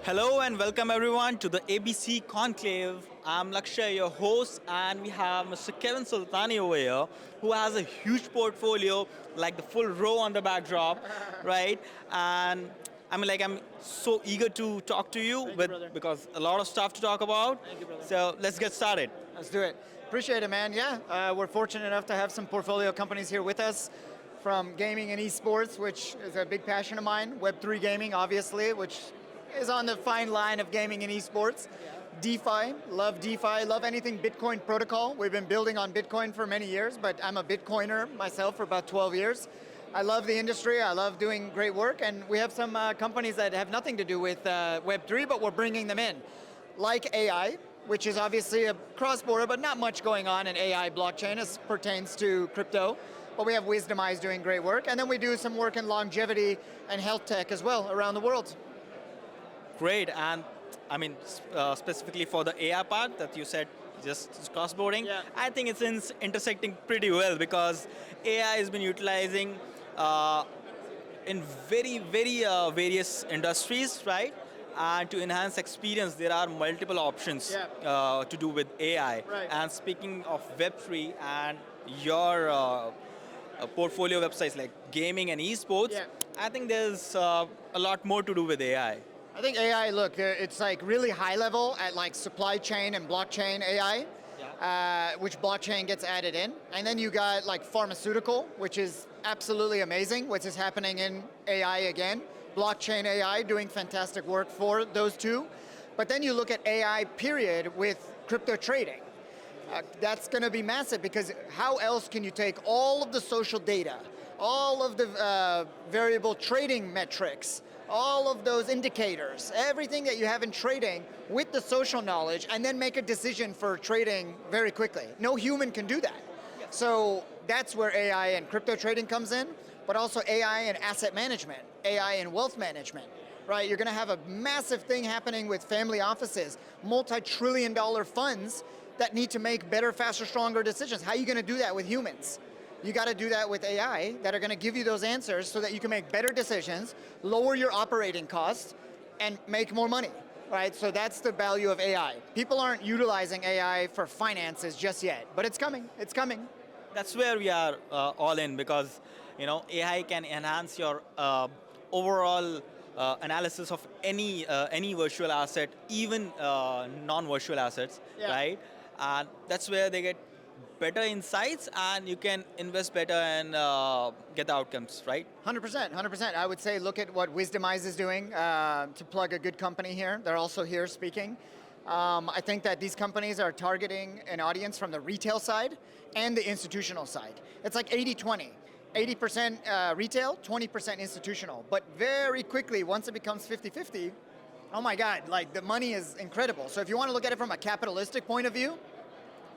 Hello and welcome everyone to the ABC Conclave. I'm Lakshay, your host, and we have Mr. Kevin Soltani over here, who has a huge portfolio, like the full row on the backdrop, right? And I'm so eager to talk to you Thank you, brother. because a lot of stuff to talk about. Thank you, brother. So let's get started. Let's do it. Appreciate it, man. Yeah, we're fortunate enough to have some portfolio companies here with us from gaming and esports, which is a big passion of mine. Web3 gaming, obviously, which is on the fine line of gaming and esports. DeFi, love anything Bitcoin protocol. We've been building on Bitcoin for many years, but I'm a Bitcoiner myself for about 12 years. I love the industry, I love doing great work, and we have some companies that have nothing to do with Web3, but we're bringing them in. Like AI, which is obviously a cross-border, but not much going on in AI blockchain as pertains to crypto. But we have Wisdom Eyes doing great work, and then we do some work in longevity and health tech as well around the world. Great, and specifically for the AI part that you said, just cross-boarding, Yeah. I think it's intersecting pretty well because AI has been utilizing in various industries, right? And to enhance experience, there are multiple options to do with AI. Right. And speaking of Web3 and your portfolio websites like gaming and esports, Yeah. I think there's a lot more to do with AI. I think AI, look, it's like really high level at like supply chain and blockchain AI, which blockchain gets added in. And then you got like pharmaceutical, which is absolutely amazing, which is happening in AI again. Blockchain AI doing fantastic work for those two. But then you look at AI period with crypto trading. That's going to be massive because how else can you take all of the social data, all of the variable trading metrics, all of those indicators, everything that you have in trading with the social knowledge, and then make a decision for trading very quickly. No human can do that. So that's where AI and crypto trading comes in, but also AI and asset management, AI and wealth management, right? You're going to have a massive thing happening with family offices, multi-trillion-dollar funds that need to make better, faster, stronger decisions. How are you going to do that with humans? You got to do that with AI that are going to give you those answers so that you can make better decisions, lower your operating costs, and make more money, right? So that's the value of AI. People aren't utilizing AI for finances just yet, but it's coming, it's coming. That's where we are all in because AI can enhance your overall analysis of any virtual asset, even non-virtual assets, right? And that's where they get better insights and you can invest better and get the outcomes, right? 100%, 100%. I would say look at what Wisdom Eyes is doing to plug a good company here. They're also here speaking. I think that these companies are targeting an audience from the retail side and the institutional side. It's like 80-20. 80% retail, 20% institutional. But very quickly, once it becomes 50-50, oh my God, like the money is incredible. So if you want to look at it from a capitalistic point of view,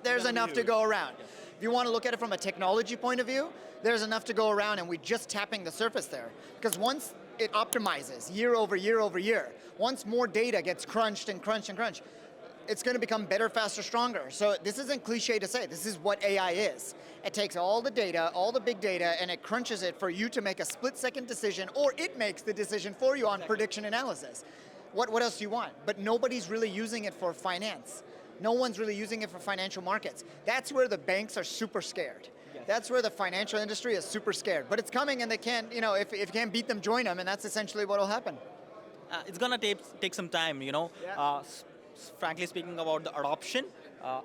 there's enough to go around. If you want to look at it from a technology point of view, there's enough to go around and we're just tapping the surface there. Because once it optimizes year over year over year, once more data gets crunched and crunched and crunched, it's going to become better, faster, stronger. So this isn't cliche to say, this is what AI is. It takes all the data, all the big data, and it crunches it for you to make a split-second decision, or it makes the decision for you on prediction analysis. What else do you want? But nobody's really using it for finance. No one's really using it for financial markets. That's where the banks are super scared. That's where the financial industry is super scared. But it's coming and they can't, if you can't beat them, join them, and that's essentially what will happen. It's gonna take some time, frankly speaking about the adoption,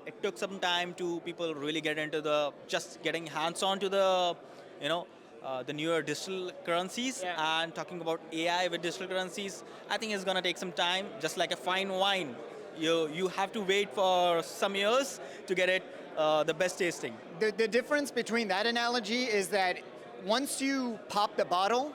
it took some time to people really get into just getting hands-on to the newer digital currencies and talking about AI with digital currencies. I think it's gonna take some time, just like a fine wine. You have to wait for some years to get it the best tasting. The difference between that analogy is that once you pop the bottle,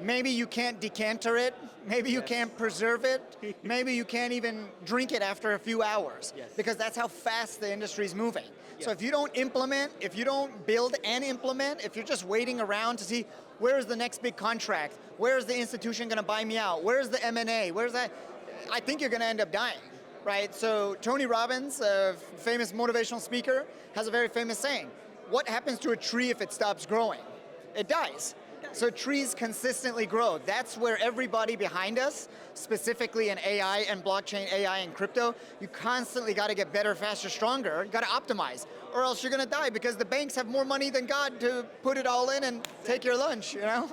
maybe you can't decanter it, maybe you can't preserve it, maybe you can't even drink it after a few hours, because that's how fast the industry is moving. So if you don't implement, if you don't build and implement, if you're just waiting around to see where's the next big contract, where's the institution going to buy me out, where's the M&A, where's that, I think you're going to end up dying. Right, so Tony Robbins, a famous motivational speaker, has a very famous saying, what happens to a tree if it stops growing? It dies. So trees consistently grow. That's where everybody behind us, specifically in AI and blockchain, AI and crypto, you constantly got to get better, faster, stronger. You got to optimize, or else you're going to die because the banks have more money than God to put it all in and take your lunch. You know.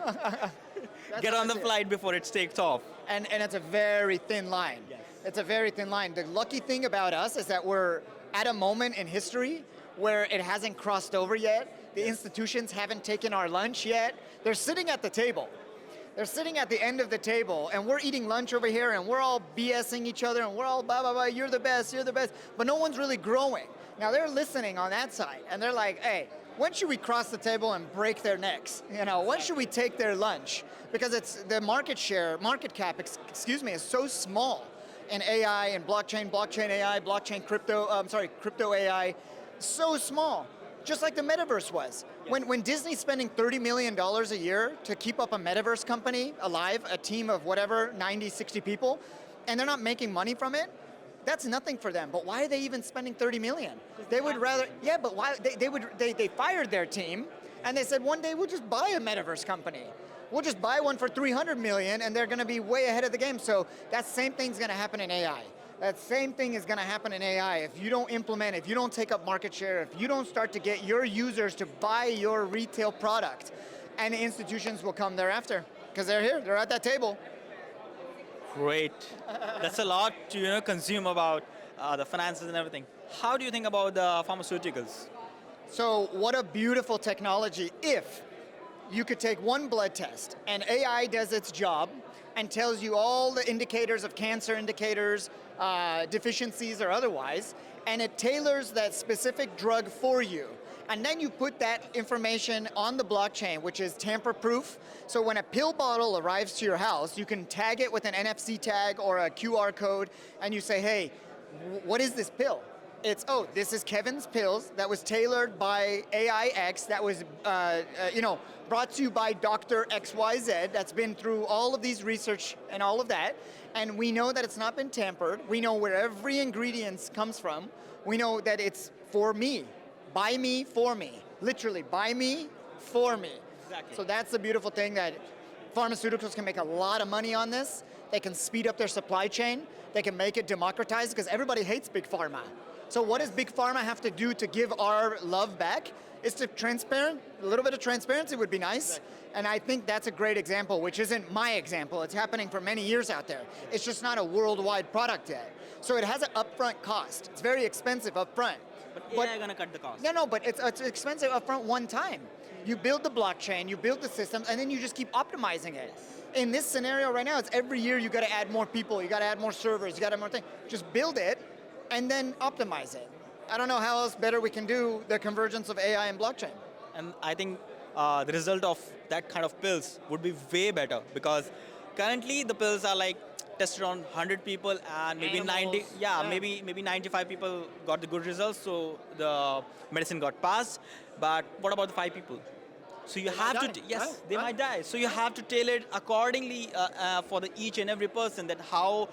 Get on the flight before it takes off. And it's a very thin line. Yes. It's a very thin line. The lucky thing about us is that we're at a moment in history where it hasn't crossed over yet. The institutions haven't taken our lunch yet. They're sitting at the table. They're sitting at the end of the table, and we're eating lunch over here, and we're all BSing each other, and we're all blah, blah, blah, you're the best, but no one's really growing. Now they're listening on that side, and they're like, hey, when should we cross the table and break their necks? You know, when should we take their lunch? Because it's the market cap, is so small in AI and blockchain AI, crypto AI, so small. Just like the metaverse was. Yes. When Disney's spending $30 million a year to keep up a metaverse company alive, a team of whatever, 90, 60 people, and they're not making money from it, that's nothing for them. But why are they even spending 30 million? They would rather, yeah, but why, they fired their team, and they said one day we'll just buy a metaverse company. We'll just buy one for 300 million, and they're gonna be way ahead of the game. So that same thing's gonna happen in AI. That same thing is going to happen in AI. If you don't implement, if you don't take up market share, if you don't start to get your users to buy your retail product, and the institutions will come thereafter, because they're here, they're at that table. Great. That's a lot to consume about the finances and everything. How do you think about the pharmaceuticals? So what a beautiful technology if you could take one blood test and AI does its job and tells you all the indicators of cancer indicators, deficiencies or otherwise, and it tailors that specific drug for you. And then you put that information on the blockchain, which is tamper-proof. So when a pill bottle arrives to your house, you can tag it with an NFC tag or a QR code, and you say, hey, what is this pill? It's, oh, this is Kevin's pills that was tailored by AIX, that was brought to you by Dr. XYZ, that's been through all of these research and all of that, and we know that it's not been tampered. We know where every ingredient comes from. We know that it's for me, by me, for me. Literally, by me, for me. Exactly. So that's the beautiful thing, that pharmaceuticals can make a lot of money on this. They can speed up their supply chain. They can make it democratized, because everybody hates big pharma. So what does big pharma have to do to give our love back? Is to a little bit of transparency would be nice. Exactly. And I think that's a great example, which isn't my example. It's happening for many years out there. It's just not a worldwide product yet. So it has an upfront cost. It's very expensive upfront. But AI is going to cut the cost. No, but it's expensive upfront one time. You build the blockchain, you build the systems, and then you just keep optimizing it. In this scenario right now, it's every year you got to add more people, you got to add more servers, you got to add more things. Just build it, and then optimize it. I don't know how else better we can do the convergence of AI and blockchain. And I think the result of that kind of pills would be way better, because currently the pills are like tested on 100 people and maybe Animals. 90, maybe 95 people got the good results, so the medicine got passed. But what about the 5 people? So you have to, they might die. So you have to tailor it accordingly for each and every person, that how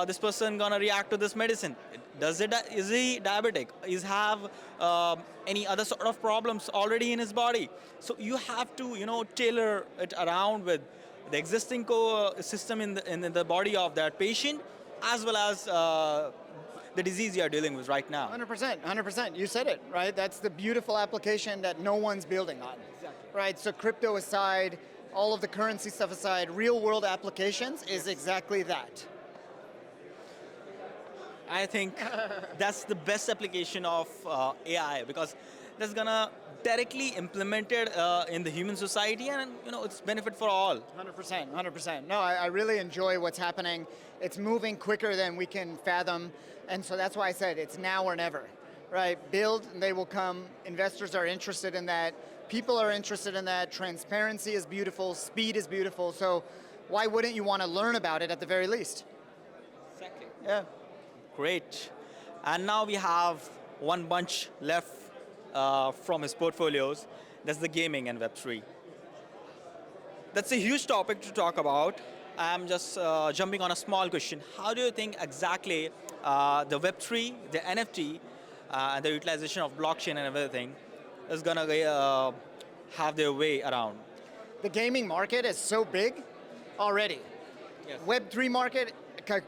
this person gonna react to this medicine. Is he diabetic? Is have any other sort of problems already in his body? So you have to tailor it around with the existing system in the body of that patient, as well as the disease you are dealing with right now. 100%. You said it, right? That's the beautiful application that no one's building on. Exactly. Right, so crypto aside, all of the currency stuff aside, real world applications is exactly that. I think that's the best application of AI, because that's gonna directly implement it in the human society, and it's benefit for all. 100%. No, I really enjoy what's happening. It's moving quicker than we can fathom, and so that's why I said it's now or never, right? Build and they will come. Investors are interested in that. People are interested in that. Transparency is beautiful. Speed is beautiful. So why wouldn't you want to learn about it at the very least? Exactly. Yeah. Great. And now we have one bunch left from his portfolios. That's the gaming and Web3. That's a huge topic to talk about. I'm just jumping on a small question. How do you think exactly the Web3, the NFT, and the utilization of blockchain and everything is going to have their way around? The gaming market is so big already. Yes. Web3 market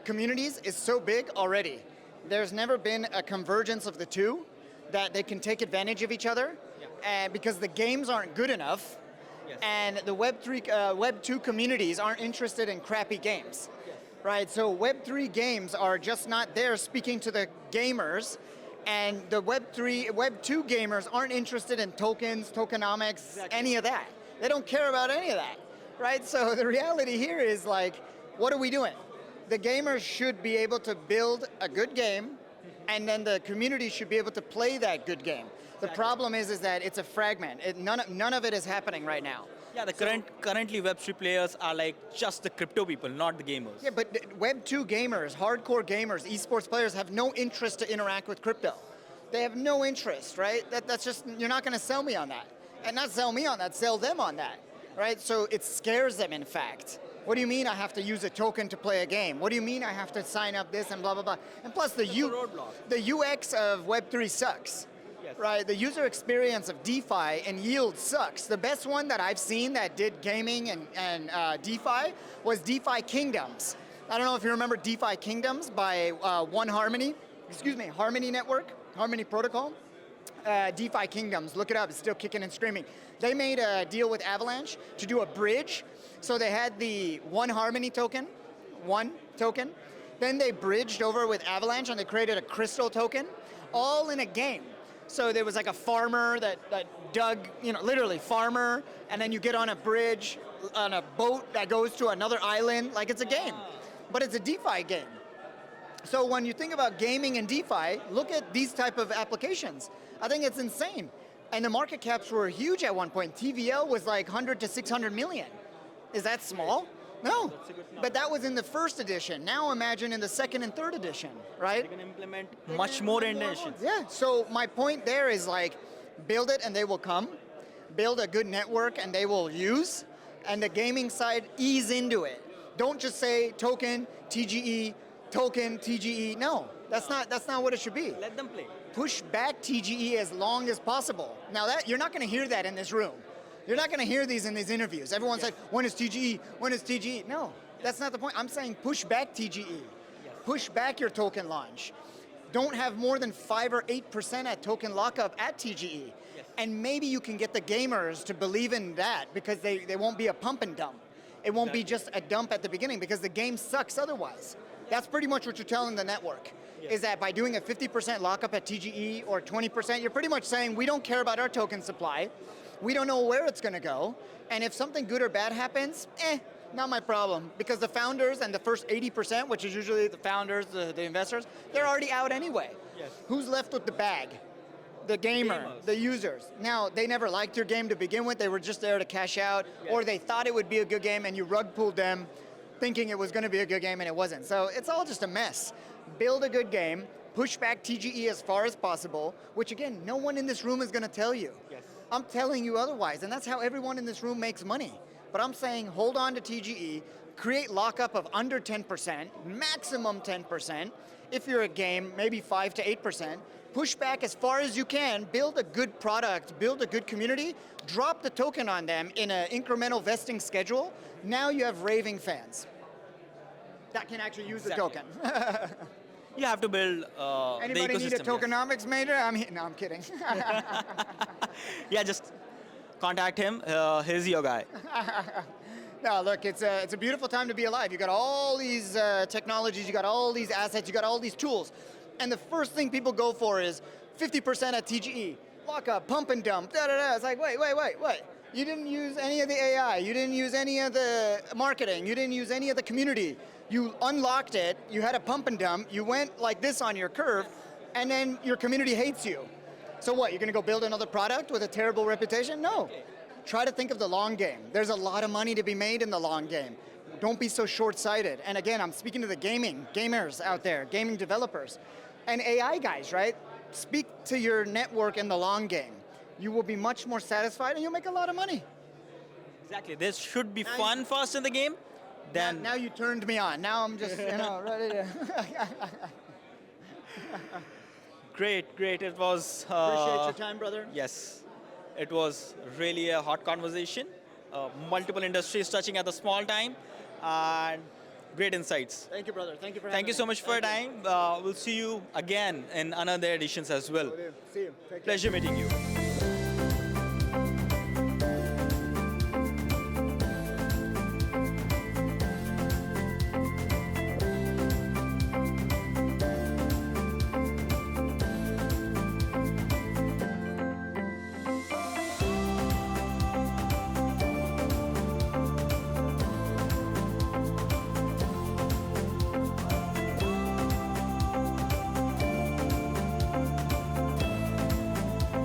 communities is so big already. There's never been a convergence of the two that they can take advantage of each other, and because the games aren't good enough, and the Web2 communities aren't interested in crappy games. Right, so Web3 games are just not there speaking to the gamers, and the Web2 gamers aren't interested in tokens, tokenomics, any of that. They don't care about any of that, right? So the reality here is like, what are we doing? The gamers should be able to build a good game, and then the community should be able to play that good game. The problem is that it's a fragment. None of it is happening right now. Yeah, the currently Web3 players are like just the crypto people, not the gamers. Yeah, but Web2 gamers, hardcore gamers, esports players have no interest to interact with crypto. They have no interest, right? That's just, you're not going to sell me on that. And not sell me on that, sell them on that, right? So it scares them, in fact. What do you mean I have to use a token to play a game? What do you mean I have to sign up this and blah, blah, blah? And plus the UX of Web3 sucks. Right, the user experience of DeFi and yield sucks. The best one that I've seen that did gaming and DeFi was DeFi Kingdoms. I don't know if you remember DeFi Kingdoms by Harmony Network, Harmony Protocol. DeFi Kingdoms, look it up, it's still kicking and screaming. They made a deal with Avalanche to do a bridge. So they had the Harmony token, then they bridged over with Avalanche and they created a crystal token, all in a game. So there was like a farmer that dug, literally farmer, and then you get on a bridge, on a boat that goes to another island, like it's a game. But it's a DeFi game. So when you think about gaming and DeFi, look at these type of applications. I think it's insane. And the market caps were huge at one point. TVL was like 100 to 600 million. Is that small? No, but that was in the first edition. Now imagine in the second and third edition, right? They can implement much more editions. Yeah, so my point there is like, build it and they will come. Build a good network and they will use. And the gaming side, ease into it. Don't just say token, TGE, token, TGE. No, that's not what it should be. Let them play. Push back TGE as long as possible. Now you're not going to hear that in this room. You're not going to hear these in these interviews. Everyone's like, when is TGE? When is TGE? No, that's not the point. I'm saying push back TGE. Push back your token launch. Don't have more than 5 or 8% at token lockup at TGE. And maybe you can get the gamers to believe in that because they won't be a pump and dump. It won't be just a dump at the beginning because the game sucks otherwise. That's pretty much what you're telling the network. Is that by doing a 50% lockup at TGE or 20%, you're pretty much saying we don't care about our token supply. We don't know where it's going to go. And if something good or bad happens, not my problem. Because the founders and the first 80%, which is usually the founders, the investors, they're already out anyway. Who's left with the bag? The gamers. The users. Now, they never liked your game to begin with. They were just there to cash out. Or they thought it would be a good game and you rug pulled them thinking it was going to be a good game and it wasn't. So it's all just a mess. Build a good game. Push back TGE as far as possible, which again, no one in this room is going to tell you. I'm telling you otherwise, and that's how everyone in this room makes money. But I'm saying hold on to TGE, create lockup of under 10%, maximum 10%. If you're a game, maybe 5 to 8%. Push back as far as you can, build a good product, build a good community, drop the token on them in an incremental vesting schedule. Now you have raving fans that can actually use the token. You have to build Anybody the ecosystem. need a tokenomics major? No, I'm kidding. Yeah, just contact him. He's your guy. No, look, it's a beautiful time to be alive. You got all these technologies, you got all these assets, you got all these tools. And the first thing people go for is 50% at TGE, lockup, pump and dump, da-da-da. It's like, wait. You didn't use any of the AI, you didn't use any of the marketing, you didn't use any of the community. You unlocked it, you had a pump and dump, you went like this on your curve, and then your community hates you. So what, you're going to go build another product with a terrible reputation? No. Try to think of the long game. There's a lot of money to be made in the long game. Don't be so short-sighted. And again, I'm speaking to the gamers out there, gaming developers, and AI guys, right? Speak to your network in the long game. You will be much more satisfied and you'll make a lot of money. Exactly. There should be fun first in the game. Then now you turned me on. Now I'm just, ready to. Great. It was. Appreciate your time, brother. Yes, it was really a hot conversation. multiple industries touching at the small time, and great insights. Thank you, brother. Thank you for Thank you having so me. much for your time. We'll see you again in another editions as well. See you. Take care. Pleasure meeting you.